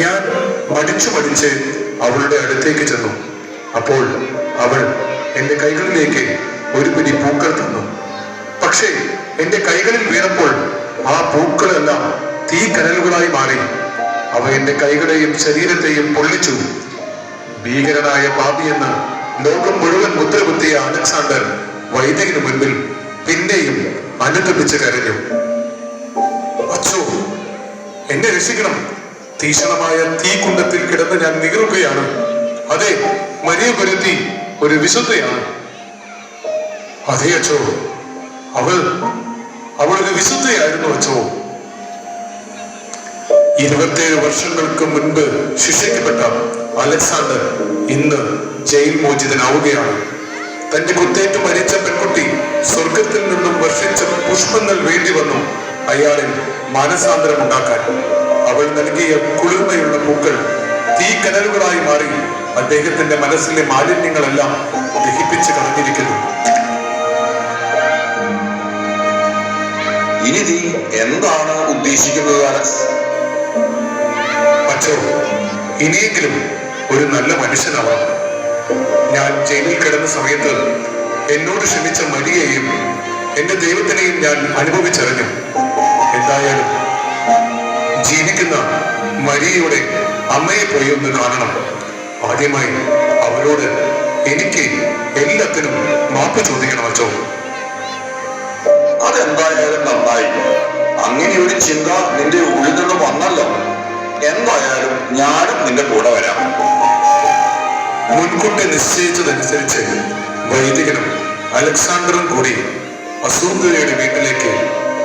ഞാൻ മടിച്ച് അവളുടെ അടുത്തേക്ക് ചെന്നു. അപ്പോൾ അവൾ എന്റെ കൈകളിലേക്ക് ഒരു പിടി പൂക്കൾ തന്നു. പക്ഷേ എന്റെ കൈകളിൽ വീണപ്പോൾ ആ പൂക്കളെല്ലാം തീ കനലുകളായി മാറി. അവ എന്റെ കൈകളെയും ശരീരത്തെയും പൊള്ളിച്ചു. ഭീകരനായ പാപിയെന്ന് ലോകം മുഴുവൻ മുദ്രകുത്തിയ അലക്സാണ്ടർ വൈദികന് മുൻപിൽ പിന്നെയും അനുതപിച്ച് കരഞ്ഞു. അച്ചോ, എന്നെ രക്ഷിക്കണം. തീക്ഷണമായ തീക്കുണ്ടത്തിൽ കിടന്ന് ഞാൻ നികറുകയാണ്. അതെ, മരിയ ഗുരുത്തി ഒരു വിശുദ്ധയാണ്. അതെ അച്ചോ, അവളൊരു വിശുദ്ധയായിരുന്നു അച്ചോ. 27 വർഷങ്ങൾക്ക് മുൻപ് ശിക്ഷിക്കപ്പെട്ട അലക്സാണ്ടർ ഇന്ന് ജയിൽ മോചിതനാവുകയാണ്. തന്റെ കുത്തേറ്റ് മരിച്ച പെൺകുട്ടി സ്വർഗത്തിൽ നിന്നും വർഷിച്ച പുഷ്പങ്ങൾ വേണ്ടി വന്നു അയാളിൽ മാനസാന്തരം ഉണ്ടാക്കാൻ. അവൾ നൽകിയ കുളിർമയുള്ള പൂക്കൾ തീ കനലുകളായി മാറി അദ്ദേഹത്തിന്റെ മനസ്സിലെ മാലിന്യങ്ങളെല്ലാം ദഹിപ്പിച്ച് കളഞ്ഞിരിക്കുന്നു. ഇനി നീ എന്താണ് ഉദ്ദേശിക്കുന്നത് അലക്സ്? അച്ചോ, ഇനിയെങ്കിലും ഒരു നല്ല മനുഷ്യനാവാം. ഞാൻ ജയിലിൽ കിടന്ന സമയത്ത് എന്നോട് ക്ഷമിച്ച മരിയയെയും എന്റെ ദൈവത്തിനെയും ഞാൻ അനുഭവിച്ചറിഞ്ഞു. എന്തായാലും ജീവിക്കുന്ന മരിയയുടെ അമ്മയെ പോയി ഒന്ന് കാണണം. ആദ്യമായി അവരോട് എനിക്ക് എല്ലാത്തിനും മാപ്പ് ചോദിക്കണം അച്ചോ. അതെന്തായാലും നന്നായി. അങ്ങനെ ഒരു ചിന്ത നിന്റെ ഉള്ളിൽ നിന്ന് വന്നല്ലോ. എന്തായാലും ഞാനും നിന്റെ കൂടെ വരാം. മുൻകൂട്ടി നിശ്ചയിച്ചതനുസരിച്ച് വൈദികനും അലക്സാണ്ടറും കൂടി അസൂന്തയുടെ വീട്ടിലേക്ക്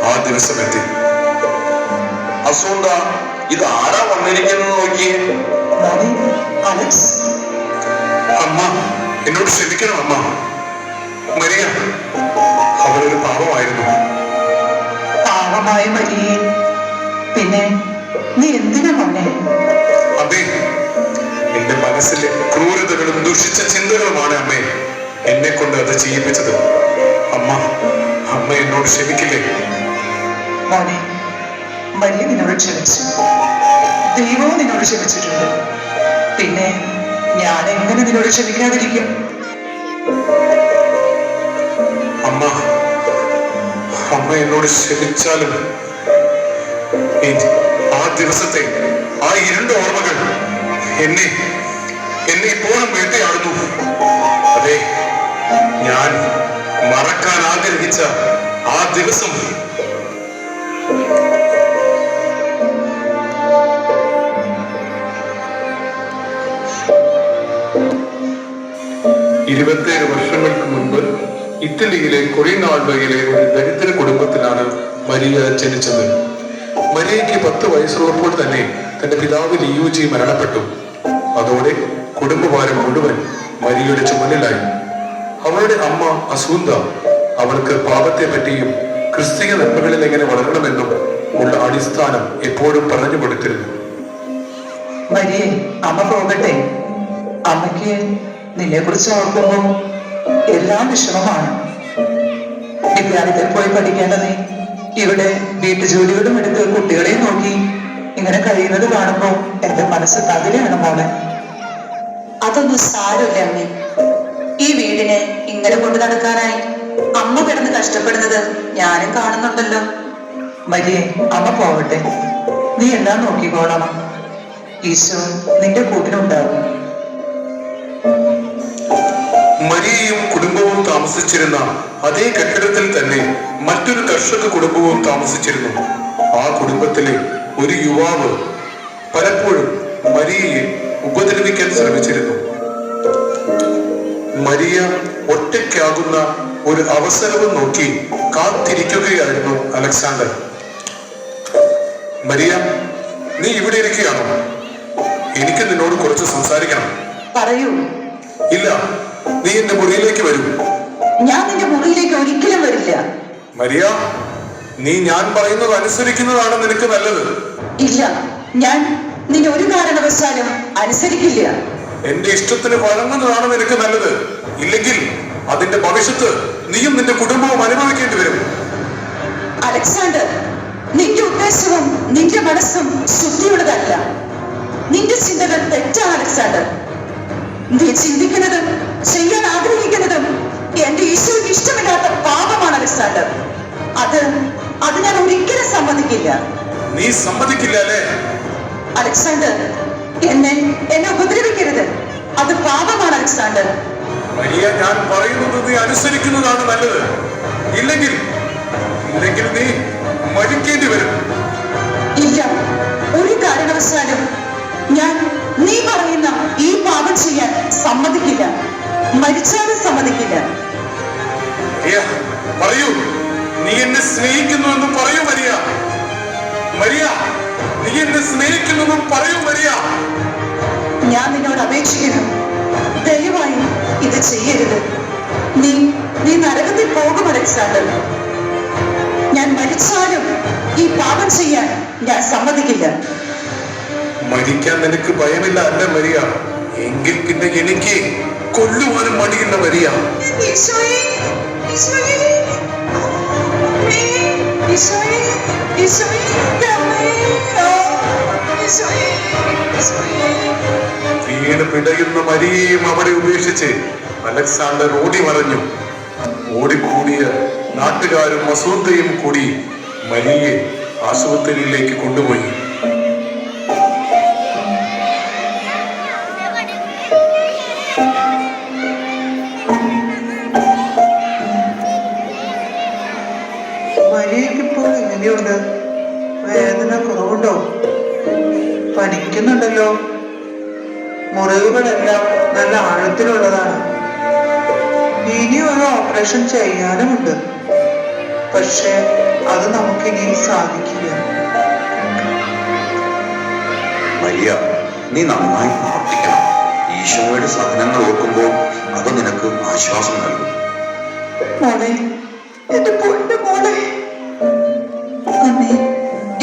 ആ ദിവസം എത്തി. അസൂന്ത, ഇത് ആരാ വന്നിരിക്കുന്നത് നോക്കിയേ. അമ്മ, എന്നോട് ക്ഷമിക്കണം അമ്മ. മരിയ അവളൊരു പാവമായിരുന്നു. പാവമായ മരിയെ പിന്നെ നീ എന്തിനാ മോനെ? അമ്മേ, എന്റെ മനസ്സിലെ ക്രൂരതകളും ദുഷിച്ച ചിന്തകളുമാണ് അമ്മേ എന്നെ കൊണ്ട് അത് ചെയ്യിപ്പിച്ചത്. അമ്മ എന്നോട് ക്ഷമിക്കില്ലേ? മോനെ, മരിയ നിന്നോട് ക്ഷമിച്ചു. ദൈവവും നിന്നോട് ക്ഷമിച്ചിട്ടുണ്ട്. പിന്നെ ഞാൻ എങ്ങനെ നിന്നോട് ക്ഷമിക്കാതിരിക്കും? അമ്മ എന്നോട് ക്ഷമിച്ചാലും ആ ദിവസത്തെ ആ ഇരുണ്ട ഓർമ്മകൾ എന്നെ ഇപ്പോഴും വേട്ടയാടുന്നു. അതെ, ഞാൻ മറക്കാൻ ആഗ്രഹിച്ച ആ ദിവസം. ഇരുപത്തേഴ് വർഷങ്ങൾക്ക് മുൻപ് ഇറ്റലിയിലെ കൊറിനാൾഡോയിലെ ഒരു ദരിദ്ര കുടുംബത്തിലാണ് മരിയ ജനിച്ചത്. മരിയയ്ക്ക് 10 വയസ്സുള്ളപ്പോൾ തന്നെ തന്റെ പിതാവ് ലിയൂജി മരണപ്പെട്ടു. അതോടെ കുടുംബഭാരം മുഴുവൻ മരിയയുടെ ചുമലിലായി. അവളുടെ അമ്മ അസൂന്ത അവൾക്ക് പാപത്തെ പറ്റിയും ക്രിസ്തീയ നന്മകളിൽ എങ്ങനെ വളരണമെന്നും ഉള്ള അടിസ്ഥാനം എപ്പോഴും പറഞ്ഞു കൊടുത്തിരുന്നു. മരിയെ, അമ്മ പോകട്ടെ. അമ്മയ്ക്ക് നിന്നെ കുറിച്ച് ഓർക്കുമ്പോൾ എല്ലാം വിഷമമാണ്. വിദ്യാലയത്തിൽ പോയി പഠിക്കേണ്ട നീ ഇവിടെ വീട്ടുജോലികളും എടുത്ത് കുട്ടികളെ നോക്കി ഇങ്ങനെ കഴിയുന്നത് കാണുമ്പോൾ എന്റെ മനസ്സ് തകരുകയാണ് മോളെ. അതൊന്നും സാരമില്ല അമ്മേ. ഈ വീടിനെ ഇങ്ങനെ കൊണ്ടു നടക്കാനായി അമ്മ കിടന്ന് കഷ്ടപ്പെടുന്നത് ഞാനും കാണുന്നുണ്ടല്ലോ. മരിയെ, അമ്മ പോകട്ടെ. നീ എല്ലാം നോക്കിക്കോളണം. ഈശോ നിന്റെ കൂട്ടിനുണ്ടാകും. മരിയയും കുടുംബവും താമസിച്ചിരുന്ന അതേ കെട്ടിടത്തിൽ തന്നെ മറ്റൊരു കർഷക കുടുംബവും താമസിച്ചിരുന്നു. ആ കുടുംബത്തിലെ ഒരു യുവാവ് പലപ്പോഴും മരിയയെ ഉപദ്രവിക്കാൻ ശ്രമിച്ചിരുന്നു. മരിയ ഒറ്റയ്ക്കാകുന്ന ഒരു അവസരവും നോക്കി കാത്തിരിക്കുകയായിരുന്നു അലക്സാണ്ടർ. മരിയ, നീ ഇവിടെ ഇരിക്കുകയാണോ? എനിക്ക് നിന്നോട് കുറച്ച് സംസാരിക്കണം. പറയൂ. ഇല്ല, നീ എന്റെ മുറിയിലേക്ക് വരൂ. ഞാൻ നിന്റെ മുറിയിലേക്ക് ഒരിക്കലും വരില്ല. മരിയ, നീ ഞാൻ പറയുന്നത് അനുസരിക്കുന്നതാണ് നിനക്ക് നല്ലത്. ഇല്ല, ഞാൻ നിന്നെ ഒരു കാരണവശാലും അനുസരിക്കില്ല. എന്റെ ഇഷ്ടത്തിന് വഴങ്ങുന്നതാണ് നിനക്ക് നല്ലത്. ഇല്ലെങ്കിൽ അതിന്റെ ഭവിഷ്യത്ത് നീയും നിന്റെ കുടുംബവും അനുഭവിക്കേണ്ടി വരും. അലക്സാണ്ടർ, നിന്റെ ഉദ്ദേശവും നിന്റെ മനസ്സും ശുദ്ധിയുള്ളതല്ല. നിന്റെ ചിന്തകൾ തെറ്റാണ് അലക്സാണ്ടർ. നീ ചിന്തിക്കുന്നതും ചെയ്യാൻ ആഗ്രഹിക്കുന്നതും എന്റെ ഈശോയ്ക്ക് ഇഷ്ടമില്ലാത്ത പാപമാണ് അലക്സാണ്ടർ. അത് ഞാൻ ഒരിക്കലും സമ്മതിക്കില്ല. നീ സമ്മതിക്കില്ല അല്ലേ? അലക്സാണ്ടർ, എന്നെ ഉപദ്രവിക്കരുത്. അത് പാപമാണ് അലക്സാണ്ടർ. മരിയ, ഞാൻ പറയുന്നത് നീ അനുസരിക്കുന്നതാണ് നല്ലത്. ഇല്ലെങ്കിൽ നീ മരിക്കേണ്ടി വരും. ഇല്ല, ഒരു കാരണവശാലും ഞാൻ നീ പറയുന്ന ഈ പാപം ചെയ്യാൻ സമ്മതിക്കില്ല. മരിച്ചാലും സമ്മതിക്കില്ല. മരിയ, പറയൂ, നീ എന്നെ സ്നേഹിക്കുന്നുവെന്നും പറയൂ മരിയ. മരിയ, നീ എന്നെ സ്നേഹിക്കുന്നെന്നും പറയൂ മരിയ. ഞാൻ നിന്നോട് അപേക്ഷിക്കുന്നു, ദയവായി ഇത് ചെയ്യരുത്. നീ നരകത്തിൽ പോകും അലക്സാണ്ടർ. ഞാൻ മരിച്ചാലും ഈ പാപം ചെയ്യാൻ ഞാൻ സമ്മതിക്കില്ല. മരിക്കാൻ നിനക്ക് ഭയമില്ല അല്ല മരിയ? എങ്കിൽ പിന്നെ എനിക്ക് കൊല്ലുവാനും മടിയില്ല മരിയ. ഈശോയേ, ഈശോയേ, അമ്മേ, ഈശോയേ, ഈശോയേ, അമ്മേ, ഈശോയേ, ഈശോയേ. വീണ് പിടയുന്ന മരിയയും അവിടെ ഉപേക്ഷിച്ച് അലക്സാണ്ടർ ഓടി മറഞ്ഞു. ഓടിക്കൂടിയ നാട്ടുകാരും മസൂദയും കൂടി മരിയെ ആശുപത്രിയിലേക്ക് കൊണ്ടുപോയി. മരിയക്കിപ്പോൾ എങ്ങനെയുണ്ട്? വേദന കുറവുണ്ടോ? പനിക്കുന്നുണ്ടല്ലോ. മുറിവുകളെല്ലാം നല്ല ആഴത്തിലുള്ളതാണ്. ഇനി ഒരു ഓപ്പറേഷൻ ചെയ്യാനുമുണ്ട്. പക്ഷെ അത് നമുക്കിനി സാധിക്കില്ല. മരിയ, നീ നന്നായി പ്രാർത്ഥിക്കണം. ഈശോയുടെ സഹനങ്ങൾ ഓർക്കുമ്പോൾ അത് നിനക്ക് ആശ്വാസം നൽകും. മോളെ, എന്റെ പൊന്നു മോളെ. അമ്മേ,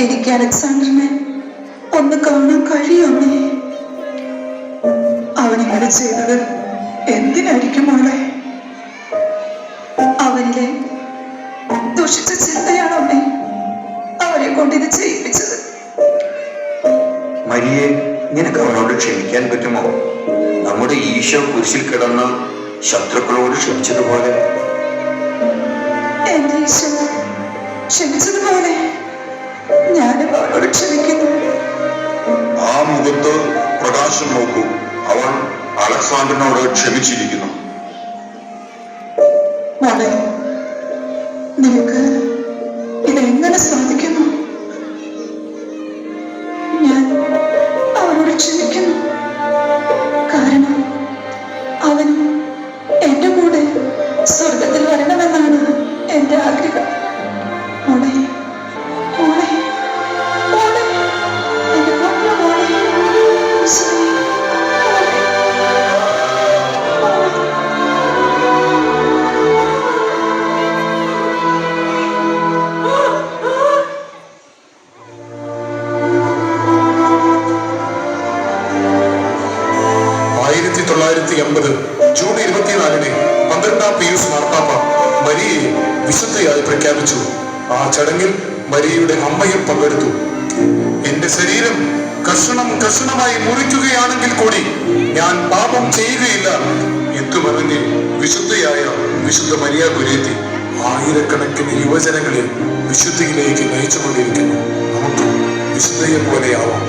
എനിക്ക് അലക്സാണ്ടറിനെ ഒന്ന് കാണാൻ കഴിയുമേ? അവനിങ്ങനെ ചെയ്തത് എന്തിനായിരിക്കും മോളെ? അവനിലെ ദുഷിച്ച ചിന്തയാണോ അമ്മേ അവനെ കൊണ്ട് ഇത് ചെയ്യിപ്പിച്ചത്? മരിയെ, നിനക്ക് അവനോട് ക്ഷമിക്കാൻ പറ്റുമോ? നമ്മുടെ ഈശോ കുരിശിൽ കിടന്ന് ശത്രുക്കളോട് ക്ഷമിച്ചതുപോലെ. എന്റെ ഈശോ ക്ഷമിച്ചതുപോലെ ഞാനും അവനോട് ക്ഷമിക്കുന്നു. ആ മുഖത്ത് പ്രകാശം നോക്കൂ. അവൻ അലക്സാണ്ടറിനോട് ക്ഷമിച്ചിരിക്കുന്നു. മോളെ, നിനക്ക് ഇതെങ്ങനെ സാധിക്കുന്നു? ഞാൻ അവനോട് ക്ഷമിക്കുന്നു. കാരണം അവനും എന്റെ കൂടെ സ്വർഗത്തിൽ വരണമെന്നാണ് എന്റെ ആഗ്രഹം. മോളെ, മോളെ, മോളെ, എന്റെ പൊന്നു മോളെ, ഈശോയെ, മോളെ, മോളെ. 1980 ജൂൺ 24-ന് 12-ാം പിയൂസ് മാർപ്പാപ്പ മരിയയെ വിശുദ്ധയായി പ്രഖ്യാപിച്ചു. ആ ചടങ്ങിൽ മരിയയുടെ അമ്മയും പങ്കെടുത്തു. എന്റെ ശരീരം കഷണം കഷണമായി മുറിക്കുകയാണെങ്കിൽ കൂടി ഞാൻ പാപം ചെയ്യുകയില്ല എന്ന് പറഞ്ഞ് വിശുദ്ധയായ വിശുദ്ധ മരിയ ഗുരുത്തി ആയിരക്കണക്കിന് യുവജനങ്ങളെ വിശുദ്ധിയിലേക്ക് നയിച്ചുകൊണ്ടിരിക്കുന്നു. നമുക്ക് വിശുദ്ധയെ പോലെയാവാം.